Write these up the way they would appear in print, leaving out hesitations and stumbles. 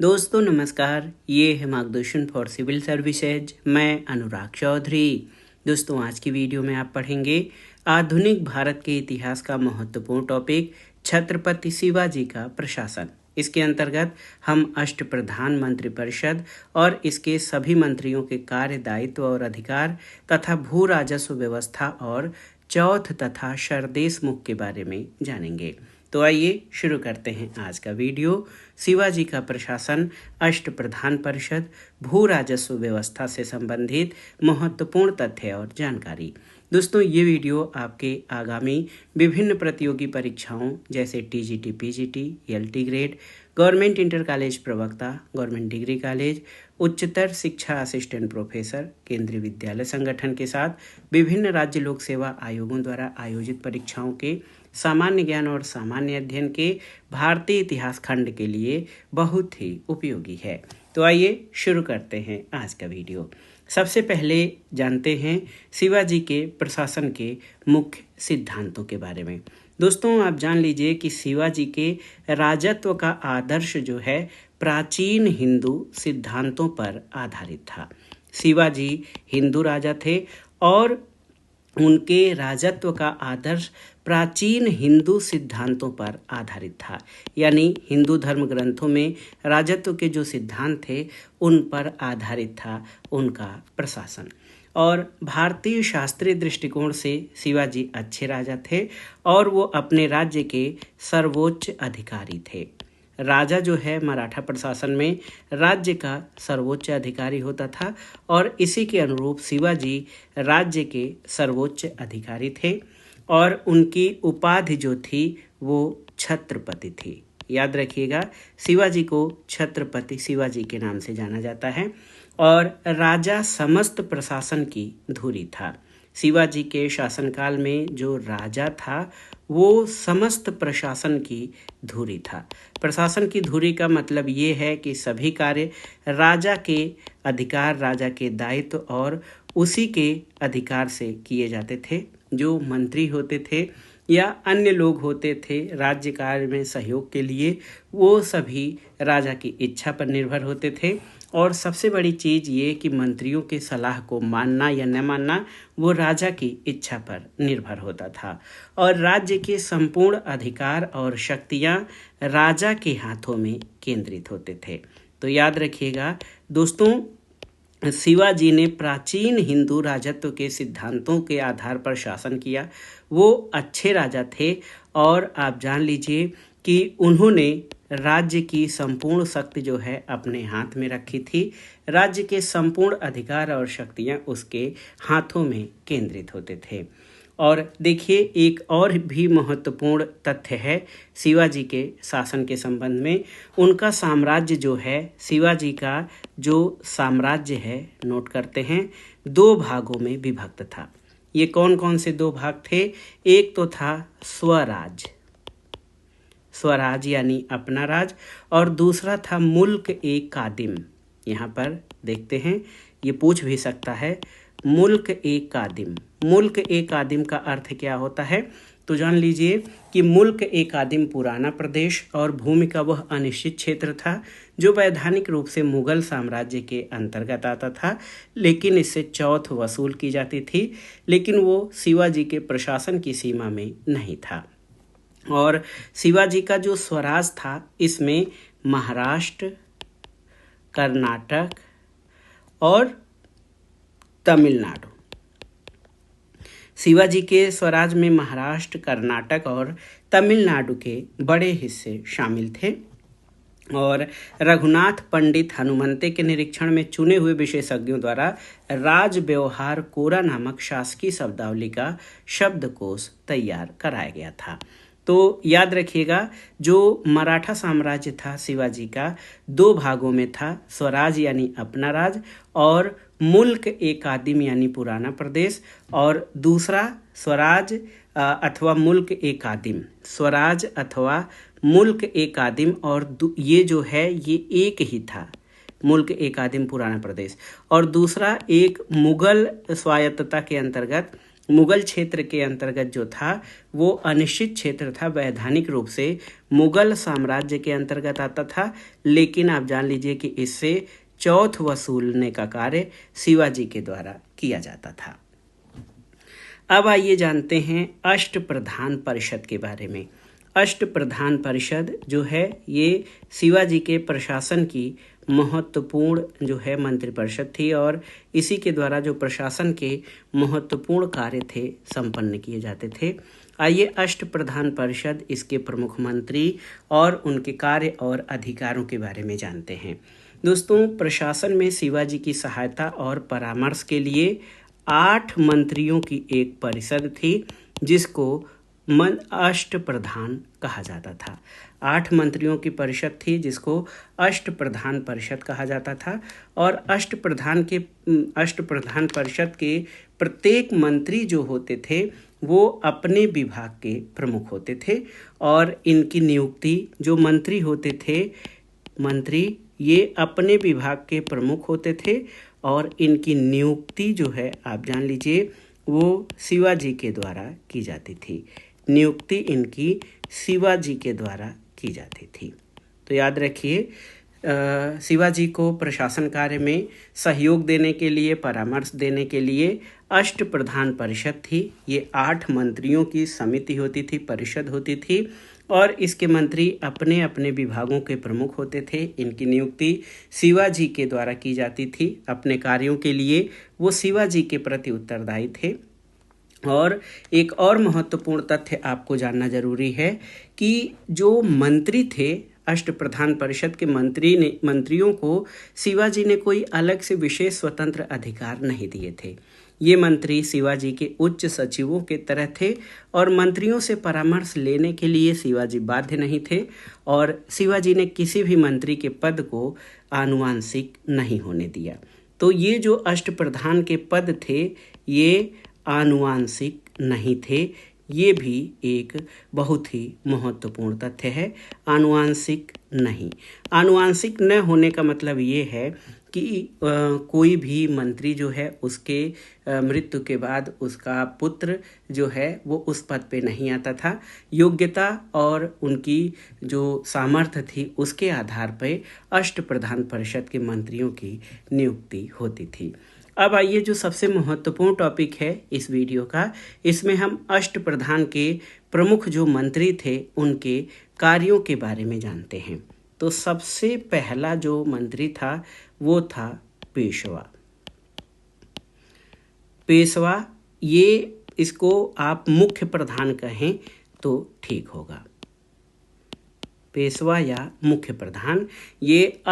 दोस्तों नमस्कार, ये है मार्गदर्शन फॉर सिविल सर्विसेज। मैं अनुराग चौधरी। दोस्तों आज की वीडियो में आप पढ़ेंगे आधुनिक भारत के इतिहास का महत्वपूर्ण टॉपिक छत्रपति शिवाजी का प्रशासन। इसके अंतर्गत हम अष्टप्रधान मंत्रिपरिषद और इसके सभी मंत्रियों के कार्य, दायित्व और अधिकार तथा भू राजस्व व्यवस्था और चौथ तथा शरदेश मुख के बारे में जानेंगे। तो आइए शुरू करते हैं आज का वीडियो। शिवाजी का प्रशासन, अष्टप्रधान परिषद, भू राजस्व व्यवस्था से संबंधित महत्वपूर्ण तथ्य और जानकारी। दोस्तों ये वीडियो आपके आगामी विभिन्न प्रतियोगी परीक्षाओं जैसे TGT, PGT, LT grade, government inter college प्रवक्ता, गवर्नमेंट डिग्री कॉलेज, उच्चतर शिक्षा असिस्टेंट प्रोफेसर, केंद्रीय विद्यालय संगठन के साथ विभिन्न राज्य लोक सेवा आयोगों द्वारा आयोजित परीक्षाओं के सामान्य ज्ञान और सामान्य अध्ययन के भारतीय इतिहास खंड के लिए बहुत ही उपयोगी है। तो आइए शुरू करते हैं आज का वीडियो। सबसे पहले जानते हैं शिवाजी के प्रशासन के मुख्य सिद्धांतों के बारे में। दोस्तों आप जान लीजिए कि शिवाजी के राजत्व का आदर्श जो है प्राचीन हिंदू सिद्धांतों पर आधारित था। शिवाजी हिंदू राजा थे और उनके राजत्व का आदर्श प्राचीन हिंदू सिद्धांतों पर आधारित था, यानी हिंदू धर्म ग्रंथों में राजत्व के जो सिद्धांत थे उन पर आधारित था उनका प्रशासन। और भारतीय शास्त्रीय दृष्टिकोण से शिवाजी अच्छे राजा थे और वो अपने राज्य के सर्वोच्च अधिकारी थे। राजा जो है मराठा प्रशासन में राज्य का सर्वोच्च अधिकारी होता था और इसी के अनुरूप शिवाजी राज्य के सर्वोच्च अधिकारी थे और उनकी उपाधि जो थी वो छत्रपति थी। याद रखिएगा, शिवाजी को छत्रपति शिवाजी के नाम से जाना जाता है और राजा समस्त प्रशासन की धुरी था। शिवाजी के शासनकाल में जो राजा था वो समस्त प्रशासन की धुरी था। प्रशासन की धुरी का मतलब ये है कि सभी कार्य राजा के अधिकार, राजा के दायित्व और उसी के अधिकार से किए जाते थे। जो मंत्री होते थे या अन्य लोग होते थे राज्य कार्य में सहयोग के लिए, वो सभी राजा की इच्छा पर निर्भर होते थे। और सबसे बड़ी चीज़ ये कि मंत्रियों की सलाह को मानना या न मानना वो राजा की इच्छा पर निर्भर होता था और राज्य के संपूर्ण अधिकार और शक्तियाँ राजा के हाथों में केंद्रित होते थे। तो याद रखिएगा दोस्तों, शिवाजी ने प्राचीन हिंदू राजत्व के सिद्धांतों के आधार पर शासन किया। वो अच्छे राजा थे और आप जान लीजिए कि उन्होंने राज्य की संपूर्ण शक्ति जो है अपने हाथ में रखी थी। राज्य के संपूर्ण अधिकार और शक्तियां उसके हाथों में केंद्रित होते थे। और देखिए एक और भी महत्वपूर्ण तथ्य है शिवाजी के शासन के संबंध में। उनका साम्राज्य जो है, शिवाजी का जो साम्राज्य है, नोट करते हैं, 2 भागों में विभक्त था। ये कौन कौन से 2 भाग थे? एक तो था स्वराज, स्वराज यानी अपना राज, और दूसरा था मुल्क ए कादिम। यहाँ पर देखते हैं, ये पूछ भी सकता है, मुल्क ए कादिम। मुल्क ए कादिम का अर्थ क्या होता है? तो जान लीजिए कि मुल्क ए कादिम पुराना प्रदेश और भूमि का वह अनिश्चित क्षेत्र था जो वैधानिक रूप से मुगल साम्राज्य के अंतर्गत आता था, लेकिन इससे चौथ वसूल की जाती थी, लेकिन वो शिवाजी के प्रशासन की सीमा में नहीं था। और शिवाजी का जो स्वराज था इसमें महाराष्ट्र, कर्नाटक और तमिलनाडु, शिवाजी के स्वराज में महाराष्ट्र, कर्नाटक और तमिलनाडु के बड़े हिस्से शामिल थे। और रघुनाथ पंडित हनुमंते के निरीक्षण में चुने हुए विशेषज्ञों द्वारा राज व्यवहार कोरा नामक शासकीय शब्दावली का शब्दकोश तैयार कराया गया था। तो याद रखिएगा, जो मराठा साम्राज्य था शिवाजी का 2 भागों में था, स्वराज यानी अपना राज और मुल्क ए कादिम यानी पुराना प्रदेश, और दूसरा स्वराज अथवा मुल्क ए कादिम, स्वराज अथवा मुल्क ए कादिम, और ये जो है ये एक ही था, मुल्क ए कादिम पुराना प्रदेश, और दूसरा एक मुगल स्वायत्तता के अंतर्गत मुगल क्षेत्र के अंतर्गत जो था वो अनिश्चित क्षेत्र था, वैधानिक रूप से मुगल साम्राज्य के अंतर्गत आता था, लेकिन आप जान लीजिए कि इससे चौथ वसूलने का कार्य शिवाजी के द्वारा किया जाता था। अब आइए जानते हैं अष्टप्रधान परिषद के बारे में। अष्टप्रधान परिषद जो है ये शिवाजी के प्रशासन की महत्वपूर्ण जो है मंत्रिपरिषद थी और इसी के द्वारा जो प्रशासन के महत्वपूर्ण कार्य थे संपन्न किए जाते थे। आइए अष्टप्रधान परिषद, इसके प्रमुख मंत्री और उनके कार्य और अधिकारों के बारे में जानते हैं। दोस्तों, प्रशासन में शिवाजी की सहायता और परामर्श के लिए 8 मंत्रियों की एक परिषद थी जिसको अष्टप्रधान कहा जाता था। 8 मंत्रियों की परिषद थी जिसको अष्टप्रधान परिषद कहा जाता था और अष्टप्रधान परिषद के प्रत्येक मंत्री जो होते थे वो अपने विभाग के प्रमुख होते थे और इनकी नियुक्ति, जो मंत्री होते थे, मंत्री ये अपने विभाग के प्रमुख होते थे और इनकी नियुक्ति जो है आप जान लीजिए वो शिवाजी के द्वारा की जाती थी। नियुक्ति इनकी शिवाजी के द्वारा की जाती थी। तो याद रखिए, शिवाजी को प्रशासन कार्य में सहयोग देने के लिए, परामर्श देने के लिए अष्टप्रधान परिषद थी। ये 8 मंत्रियों की समिति होती थी, परिषद होती थी और इसके मंत्री अपने अपने विभागों के प्रमुख होते थे। इनकी नियुक्ति शिवाजी के द्वारा की जाती थी। अपने कार्यों के लिए वो शिवाजी के प्रति उत्तरदायी थे। और एक और महत्वपूर्ण तथ्य आपको जानना जरूरी है कि जो मंत्री थे, अष्टप्रधान परिषद के मंत्रियों को शिवाजी ने कोई अलग से विशेष स्वतंत्र अधिकार नहीं दिए थे। ये मंत्री शिवाजी के उच्च सचिवों के तरह थे और मंत्रियों से परामर्श लेने के लिए शिवाजी बाध्य नहीं थे और शिवाजी ने किसी भी मंत्री के पद को आनुवांशिक नहीं होने दिया। तो ये जो अष्टप्रधान के पद थे ये आनुवांशिक नहीं थे। ये भी एक बहुत ही महत्वपूर्ण तथ्य है। आनुवांशिक नहीं, आनुवांशिक न होने का मतलब ये है कि कोई भी मंत्री जो है उसके मृत्यु के बाद उसका पुत्र जो है वो उस पद पे नहीं आता था। योग्यता और उनकी जो सामर्थ्य थी उसके आधार पर अष्टप्रधान परिषद के मंत्रियों की नियुक्ति होती थी। अब आइए जो सबसे महत्वपूर्ण टॉपिक है इस वीडियो का, इसमें हम अष्टप्रधान के प्रमुख जो मंत्री थे उनके कार्यों के बारे में जानते हैं। तो सबसे पहला जो मंत्री था वो था पेशवा। पेशवा, ये इसको आप मुख्य प्रधान कहें तो ठीक होगा। पेशवा या मुख्य प्रधान, ये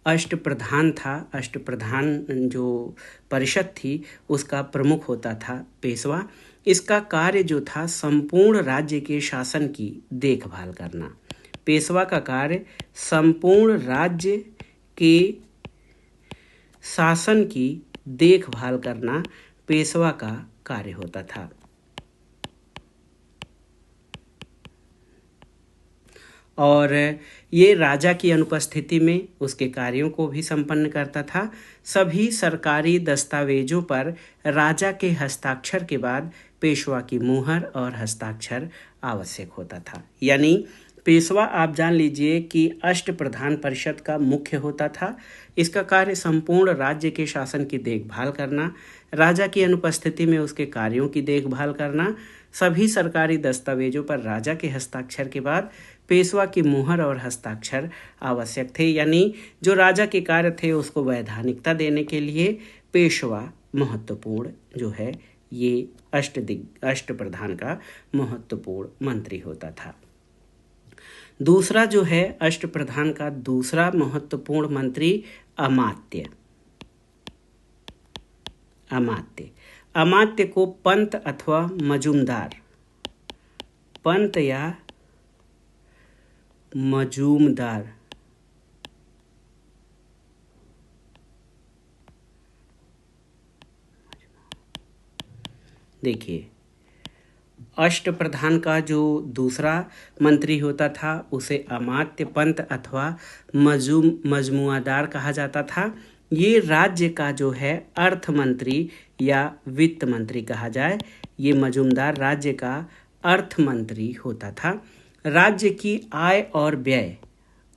अष्टप्रधान था, अष्टप्रधान जो परिषद थी उसका प्रमुख होता था पेशवा। इसका कार्य जो था संपूर्ण राज्य के शासन की देखभाल करना। पेशवा का कार्य संपूर्ण राज्य के शासन की देखभाल करना पेशवा का कार्य होता था। और ये राजा की अनुपस्थिति में उसके कार्यों को भी संपन्न करता था। सभी सरकारी दस्तावेजों पर राजा के हस्ताक्षर के बाद पेशवा की मुहर और हस्ताक्षर आवश्यक होता था। यानी पेशवा आप जान लीजिए कि अष्टप्रधान परिषद का मुख्य होता था। इसका कार्य संपूर्ण राज्य के शासन की देखभाल करना, राजा की अनुपस्थिति में उसके कार्यों की देखभाल करना, सभी सरकारी दस्तावेजों पर राजा के हस्ताक्षर के बाद पेशवा की मुहर और हस्ताक्षर आवश्यक थे। यानी जो राजा के कार्य थे उसको वैधानिकता देने के लिए पेशवा महत्वपूर्ण जो है ये अष्टप्रधान का महत्वपूर्ण मंत्री होता था। दूसरा जो है अष्टप्रधान का दूसरा महत्वपूर्ण मंत्री अमात्य। अमात्य को पंत अथवा मजूमदार, पंत या मजूमदार देखिए, अष्टप्रधान का जो दूसरा मंत्री होता था उसे अमात्य, पंत अथवा मजमुआदार कहा जाता था। ये राज्य का जो है अर्थ मंत्री या वित्त मंत्री कहा जाए, ये मजूमदार राज्य का अर्थ मंत्री होता था। राज्य की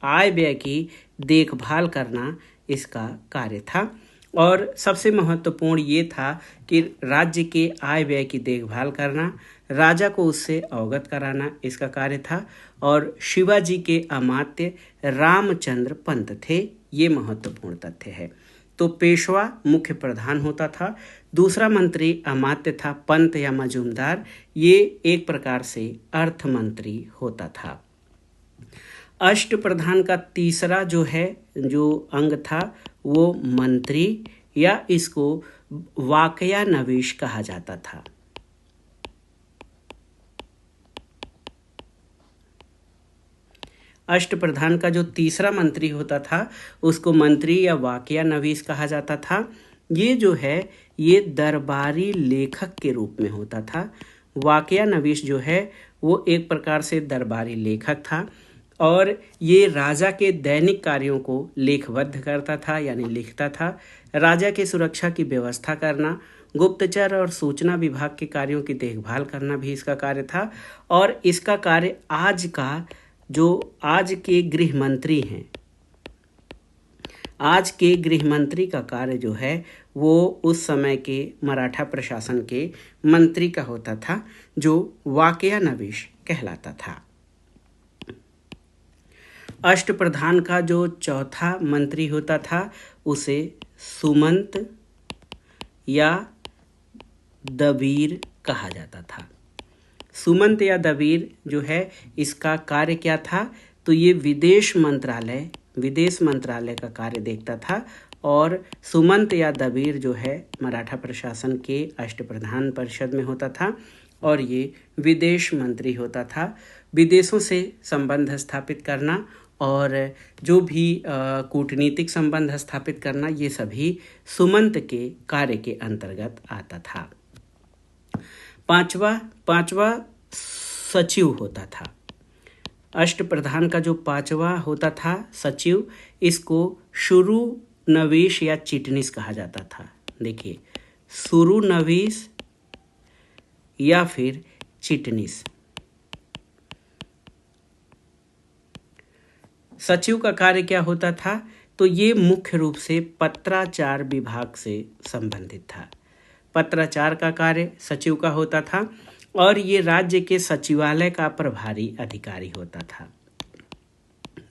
आय व्यय की देखभाल करना इसका कार्य था। और सबसे महत्वपूर्ण ये था कि राज्य के आय व्यय की देखभाल करना, राजा को उससे अवगत कराना इसका कार्य था। और शिवाजी के अमात्य रामचंद्र पंत थे, ये महत्वपूर्ण तथ्य है। तो पेशवा मुख्य प्रधान होता था, दूसरा मंत्री अमात्य था, पंत या मजूमदार ये एक प्रकार से अर्थ मंत्री होता था। अष्ट प्रधान का तीसरा जो अंग था वो मंत्री या इसको वाकया नवीश कहा जाता था। अष्ट प्रधान का जो तीसरा मंत्री होता था उसको मंत्री या वाकया नवीस कहा जाता था। ये जो है ये दरबारी लेखक के रूप में होता था। वाकया नवीस जो है वो एक प्रकार से दरबारी लेखक था और ये राजा के दैनिक कार्यों को लेखबद्ध करता था यानी लिखता था। राजा की सुरक्षा की व्यवस्था करना, गुप्तचर और सूचना विभाग के कार्यों की देखभाल करना भी इसका कार्य था। और इसका कार्य आज के गृह मंत्री हैं, आज के गृह मंत्री का कार्य जो है वो उस समय के मराठा प्रशासन के मंत्री का होता था जो वाकया नवीश कहलाता था। अष्ट प्रधान का जो चौथा मंत्री होता था उसे सुमंत या दबीर कहा जाता था। सुमंत या दबीर जो है इसका कार्य क्या था, तो ये विदेश मंत्रालय का कार्य देखता था। और सुमंत या दबीर जो है मराठा प्रशासन के अष्टप्रधान परिषद में होता था और ये विदेश मंत्री होता था। विदेशों से संबंध स्थापित करना और जो भी कूटनीतिक संबंध स्थापित करना ये सभी सुमंत के कार्य के अंतर्गत आता था। पांचवा सचिव होता था। अष्ट प्रधान का जो पांचवा होता था सचिव, इसको शुरू नवीश या चिटनीस कहा जाता था। देखिए, शुरू नवीस या फिर चिटनीस। सचिव का कार्य क्या होता था, तो ये मुख्य रूप से पत्राचार विभाग से संबंधित था। पत्राचार का कार्य सचिव का होता था और ये राज्य के सचिवालय का प्रभारी अधिकारी होता था।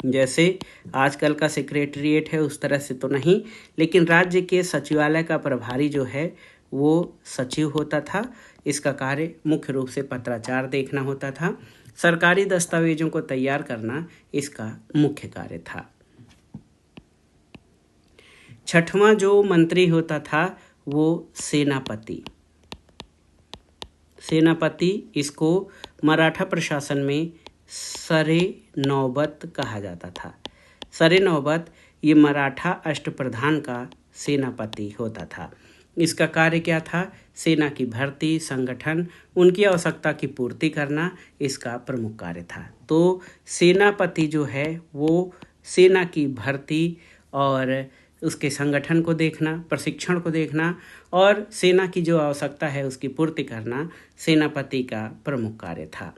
जैसे आजकल का सेक्रेटरीट है उस तरह से तो नहीं, लेकिन राज्य के सचिवालय का प्रभारी जो है वो सचिव होता था। इसका कार्य मुख्य रूप से पत्राचार देखना होता था। सरकारी दस्तावेजों को तैयार करना इसका मुख्य कार्य था। छठवां जो मंत्री होता था वो सेनापति, इसको मराठा प्रशासन में सरे नौबत कहा जाता था। सरे नौबत ये मराठा अष्टप्रधान का सेनापति होता था। इसका कार्य क्या था, सेना की भर्ती, संगठन, उनकी आवश्यकता की पूर्ति करना इसका प्रमुख कार्य था। तो सेनापति जो है वो सेना की भर्ती और उसके संगठन को देखना, प्रशिक्षण को देखना और सेना की जो आवश्यकता है उसकी पूर्ति करना सेनापति का प्रमुख कार्य था।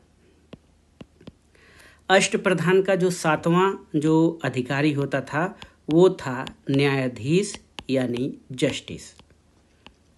अष्टप्रधान का जो सातवां जो अधिकारी होता था वो था न्यायाधीश यानी जस्टिस,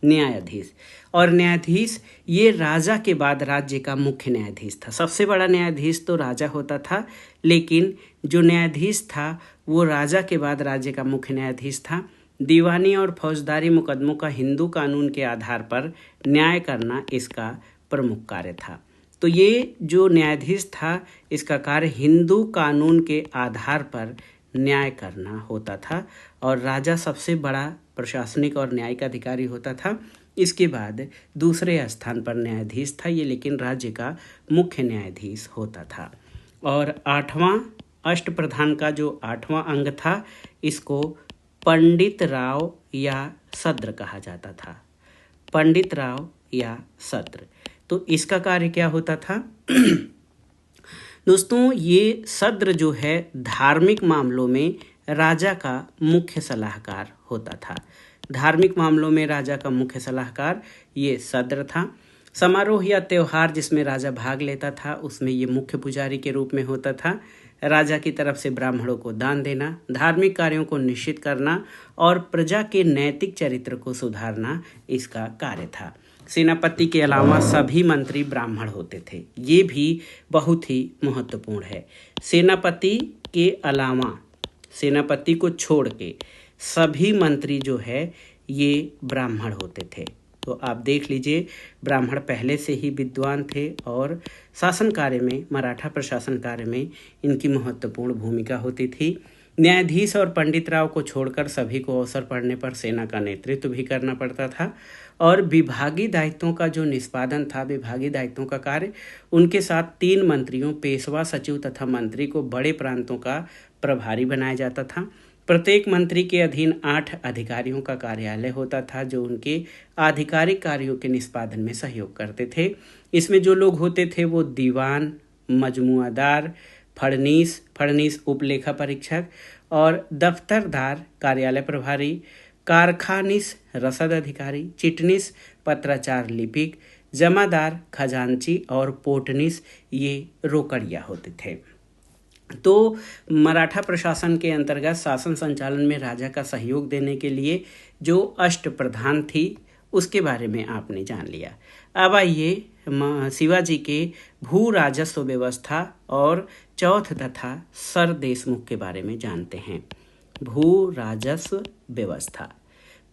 न्यायाधीश। और न्यायाधीश ये राजा के बाद राज्य का मुख्य न्यायाधीश था। सबसे बड़ा न्यायाधीश तो राजा होता था, लेकिन जो न्यायाधीश था वो राजा के बाद राज्य का मुख्य न्यायाधीश था। दीवानी और फौजदारी मुकदमों का हिंदू कानून के आधार पर न्याय करना इसका प्रमुख कार्य था। तो ये जो न्यायाधीश था इसका कार्य हिंदू कानून के आधार पर न्याय करना होता था और राजा सबसे बड़ा प्रशासनिक और न्यायिक अधिकारी होता था। इसके बाद दूसरे स्थान पर न्यायाधीश था ये, लेकिन राज्य का मुख्य न्यायाधीश होता था। और आठवां अष्टप्रधान का जो आठवां अंग था इसको पंडित राव या सद्र कहा जाता था। पंडित राव या सद्र, तो इसका कार्य क्या होता था दोस्तों, ये सद्र जो है धार्मिक मामलों में राजा का मुख्य सलाहकार होता था। धार्मिक मामलों में राजा का मुख्य सलाहकार ये सद्र था। समारोह या त्यौहार जिसमें राजा भाग लेता था उसमें ये मुख्य पुजारी के रूप में होता था। राजा की तरफ से ब्राह्मणों को दान देना, धार्मिक कार्यों को निश्चित करना और प्रजा के नैतिक चरित्र को सुधारना इसका कार्य था। सेनापति के अलावा सभी मंत्री ब्राह्मण होते थे, ये भी बहुत ही महत्वपूर्ण है। सेनापति के अलावा, सेनापति को छोड़ के सभी मंत्री जो है ये ब्राह्मण होते थे। तो आप देख लीजिए, ब्राह्मण पहले से ही विद्वान थे और शासन कार्य में, मराठा प्रशासन कार्य में इनकी महत्वपूर्ण भूमिका होती थी। न्यायाधीश और पंडित राव को छोड़कर सभी को अवसर पड़ने पर सेना का नेतृत्व भी करना पड़ता था और विभागीय दायित्वों का जो निष्पादन था, विभागीय दायित्वों का कार्य, उनके साथ 3 मंत्रियों, पेशवा, सचिव तथा मंत्री को बड़े प्रांतों का प्रभारी बनाया जाता था। प्रत्येक मंत्री के अधीन 8 अधिकारियों का कार्यालय होता था जो उनके आधिकारिक कार्यों के निष्पादन में सहयोग करते थे। इसमें जो लोग होते थे वो दीवान, मजमुआदार, फड़नीस उपलेखा परीक्षक और दफ्तरदार कार्यालय प्रभारी, कारखानिस रसद अधिकारी, चिटनिस पत्राचार लिपिक, जमादार खजांची और पोटनिस ये रोकड़िया होते थे। तो मराठा प्रशासन के अंतर्गत शासन संचालन में राजा का सहयोग देने के लिए जो अष्टप्रधान थी उसके बारे में आपने जान लिया। अब आइए शिवाजी के भू राजस्व व्यवस्था और चौथ तथा सर देशमुख के बारे में जानते हैं। भू राजस्व व्यवस्था,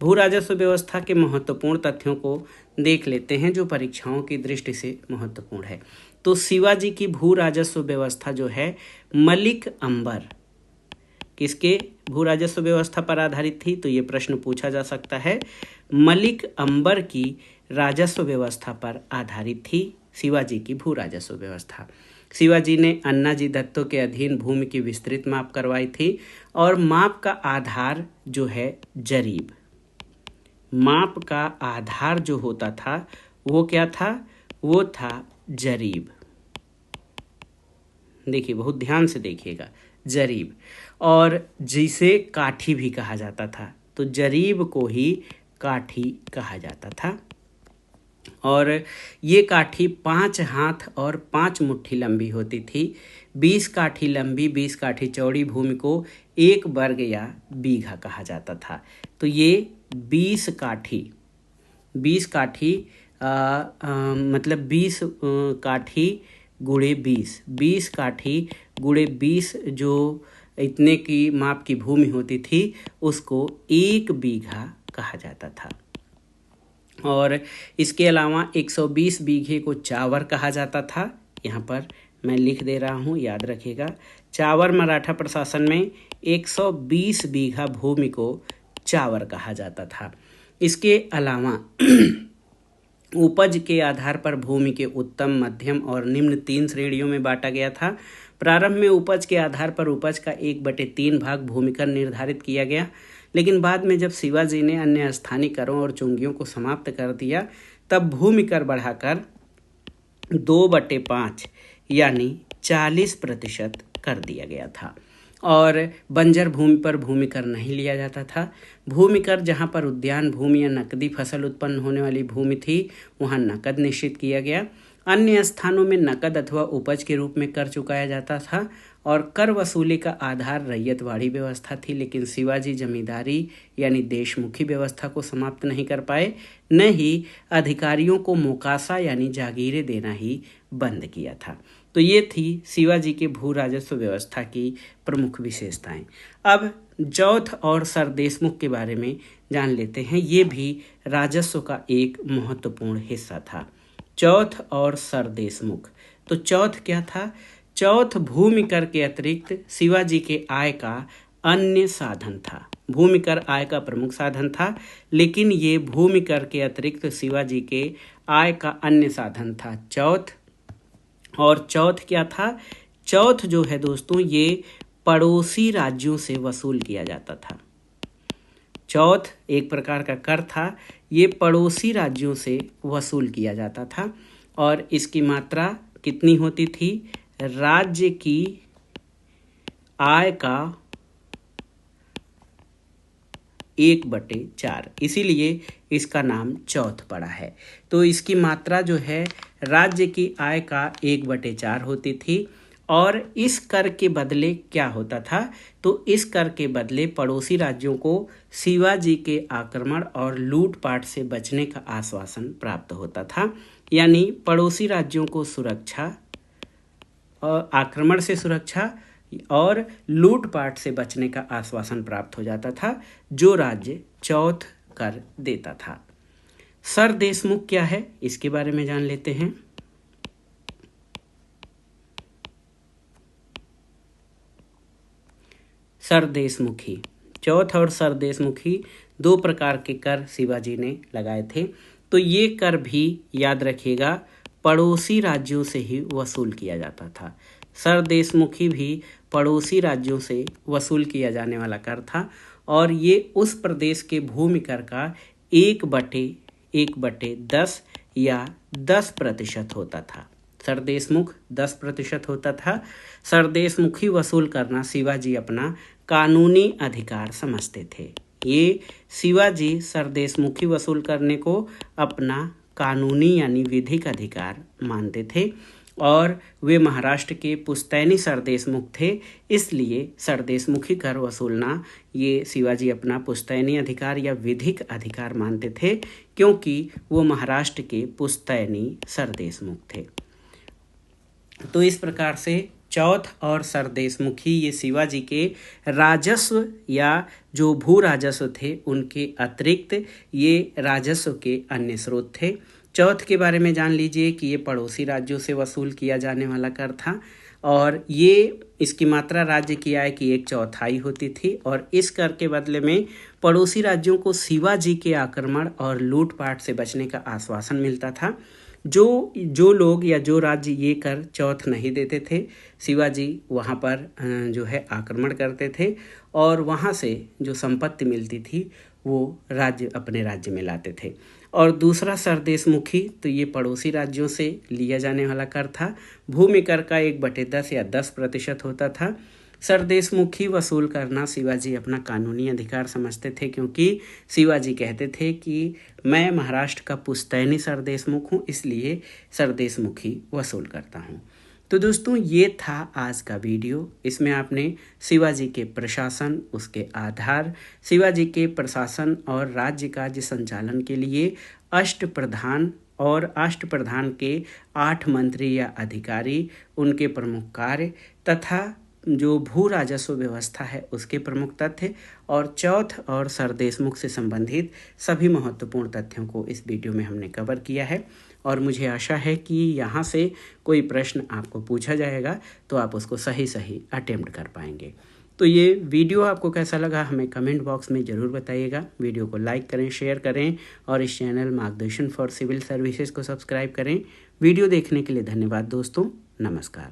भू राजस्व व्यवस्था के महत्वपूर्ण तथ्यों को देख लेते हैं जो परीक्षाओं की दृष्टि से महत्वपूर्ण है। तो शिवाजी की भू राजस्व व्यवस्था जो है मलिक अंबर, किसके भू राजस्व व्यवस्था पर आधारित थी? तो ये प्रश्न पूछा जा सकता है। मलिक अंबर की राजस्व व्यवस्था पर आधारित थी शिवाजी की भू राजस्व व्यवस्था। शिवाजी ने अन्नाजी दत्तों के अधीन भूमि की विस्तृत माप करवाई थी और माप का आधार जो है जरीब, माप का आधार जो होता था वो क्या था? वो था जरीब। देखिए, बहुत ध्यान से देखिएगा, जरीब, और जिसे काठी भी कहा जाता था। तो जरीब को ही काठी कहा जाता था और ये काठी 5 हाथ और 5 मुट्ठी लंबी होती थी। 20 काठी लंबी, 20 काठी चौड़ी भूमि को 1 वर्ग या बीघा कहा जाता था। तो ये 20 काठी मतलब 20 काठी गुणे 20 काठी गुणे 20 जो इतने की माप की भूमि होती थी उसको 1 बीघा कहा जाता था। और इसके अलावा 120 बीघे को चावर कहा जाता था। यहाँ पर मैं लिख दे रहा हूँ, याद रखिएगा। चावर मराठा प्रशासन में 120 बीघा भूमि को चावर कहा जाता था। इसके अलावा उपज के आधार पर भूमि के उत्तम, मध्यम और निम्न 3 श्रेणियों में बांटा गया था। प्रारंभ में उपज के आधार पर उपज का 1/3 भाग भूमि कर निर्धारित किया गया, लेकिन बाद में जब शिवाजी ने अन्य स्थानीय करों और चुंगियों को समाप्त कर दिया तब भूमि कर बढ़ाकर 2/5 यानी 40% कर दिया गया था और बंजर भूमि पर भूमि कर नहीं लिया जाता था। भूमि कर जहाँ पर उद्यान भूमि या नकदी फसल उत्पन्न होने वाली भूमि थी वहाँ नकद निश्चित किया गया। अन्य स्थानों में नकद अथवा उपज के रूप में कर चुकाया जाता था और कर वसूली का आधार रैयतवाड़ी व्यवस्था थी। लेकिन शिवाजी जमींदारी यानी देशमुखी व्यवस्था को समाप्त नहीं कर पाए, न ही अधिकारियों को मोकासा यानी जागीरें देना ही बंद किया था। तो ये थी शिवाजी के भू राजस्व व्यवस्था की प्रमुख विशेषताएं। अब चौथ और सर देशमुख के बारे में जान लेते हैं। ये भी राजस्व का एक महत्वपूर्ण हिस्सा था, चौथ और सर देशमुख। तो चौथ क्या था? चौथ भूमि कर के अतिरिक्त शिवाजी के आय का अन्य साधन था। भूमि कर आय का प्रमुख साधन था, लेकिन ये भूमि कर के अतिरिक्त शिवाजी के आय का अन्य साधन था चौथ। और चौथ क्या था? चौथ जो है दोस्तों, ये पड़ोसी राज्यों से वसूल किया जाता था। चौथ एक प्रकार का कर था, ये पड़ोसी राज्यों से वसूल किया जाता था और इसकी मात्रा कितनी होती थी? राज्य की आय का 1/4, इसीलिए इसका नाम चौथ पड़ा है। तो इसकी मात्रा जो है राज्य की आय का 1/4 होती थी। और इस कर के बदले क्या होता था, तो इस कर के बदले पड़ोसी राज्यों को शिवाजी के आक्रमण और लूटपाट से बचने का आश्वासन प्राप्त होता था। यानी पड़ोसी राज्यों को सुरक्षा और आक्रमण से सुरक्षा और लूटपाट से बचने का आश्वासन प्राप्त हो जाता था, जो राज्य चौथ कर देता था। सर देशमुख क्या है, इसके बारे में जान लेते हैं। सरदेशमुखी, चौथ और सरदेशमुखी 2 प्रकार के कर शिवाजी ने लगाए थे। तो ये कर भी याद रखिएगा पड़ोसी राज्यों से ही वसूल किया जाता था। सरदेशमुखी भी पड़ोसी राज्यों से वसूल किया जाने वाला कर था और ये उस प्रदेश के भूमि कर का 1/10 या 10% होता था। सरदेशमुख 10% होता था। सरदेशमुखी वसूल करना शिवाजी अपना कानूनी अधिकार समझते थे। ये शिवाजी सरदेशमुखी वसूल करने को अपना कानूनी यानी विधिक अधिकार मानते थे और वे महाराष्ट्र के पुश्तैनी सरदेशमुख थे, इसलिए सरदेशमुखी कर वसूलना ये शिवाजी अपना पुश्तैनी अधिकार या विधिक अधिकार मानते थे, क्योंकि वो महाराष्ट्र के पुश्तैनी सरदेशमुख थे। तो इस प्रकार से चौथ और सरदेशमुखी ये शिवाजी के राजस्व या जो भू राजस्व थे उनके अतिरिक्त ये राजस्व के अन्य स्रोत थे। चौथ के बारे में जान लीजिए कि ये पड़ोसी राज्यों से वसूल किया जाने वाला कर था और ये इसकी मात्रा राज्य की आय की 1/4 होती थी और इस कर के बदले में पड़ोसी राज्यों को शिवाजी के आक्रमण और लूटपाट से बचने का आश्वासन मिलता था। जो लोग या जो राज्य ये कर चौथ नहीं देते थे, शिवाजी वहाँ पर जो है आक्रमण करते थे और वहाँ से जो संपत्ति मिलती थी वो राज्य अपने राज्य में लाते थे। और दूसरा सरदेशमुखी, तो ये पड़ोसी राज्यों से लिया जाने वाला कर था। भूमि कर का 1/10 या 10% होता था। सरदेशमुखी वसूल करना शिवाजी अपना कानूनी अधिकार समझते थे, क्योंकि शिवाजी कहते थे कि मैं महाराष्ट्र का पुश्तैनी सरदेशमुख हूँ, इसलिए सरदेशमुखी वसूल करता हूँ। तो दोस्तों ये था आज का वीडियो। इसमें आपने शिवाजी के प्रशासन, उसके आधार, शिवाजी के प्रशासन और राज्य कार्य संचालन के लिए अष्टप्रधान और अष्टप्रधान के 8 मंत्री या अधिकारी, उनके प्रमुख कार्य तथा जो भू राजस्व व्यवस्था है उसके प्रमुख तथ्य और चौथ और सरदेशमुख से संबंधित सभी महत्वपूर्ण तथ्यों को इस वीडियो में हमने कवर किया है। और मुझे आशा है कि यहाँ से कोई प्रश्न आपको पूछा जाएगा तो आप उसको सही अटेम्प्ट कर पाएंगे। तो ये वीडियो आपको कैसा लगा हमें कमेंट बॉक्स में ज़रूर बताइएगा। वीडियो को लाइक करें, शेयर करें और इस चैनल मार्गदर्शन फॉर सिविल सर्विसेज को सब्सक्राइब करें। वीडियो देखने के लिए धन्यवाद दोस्तों। नमस्कार।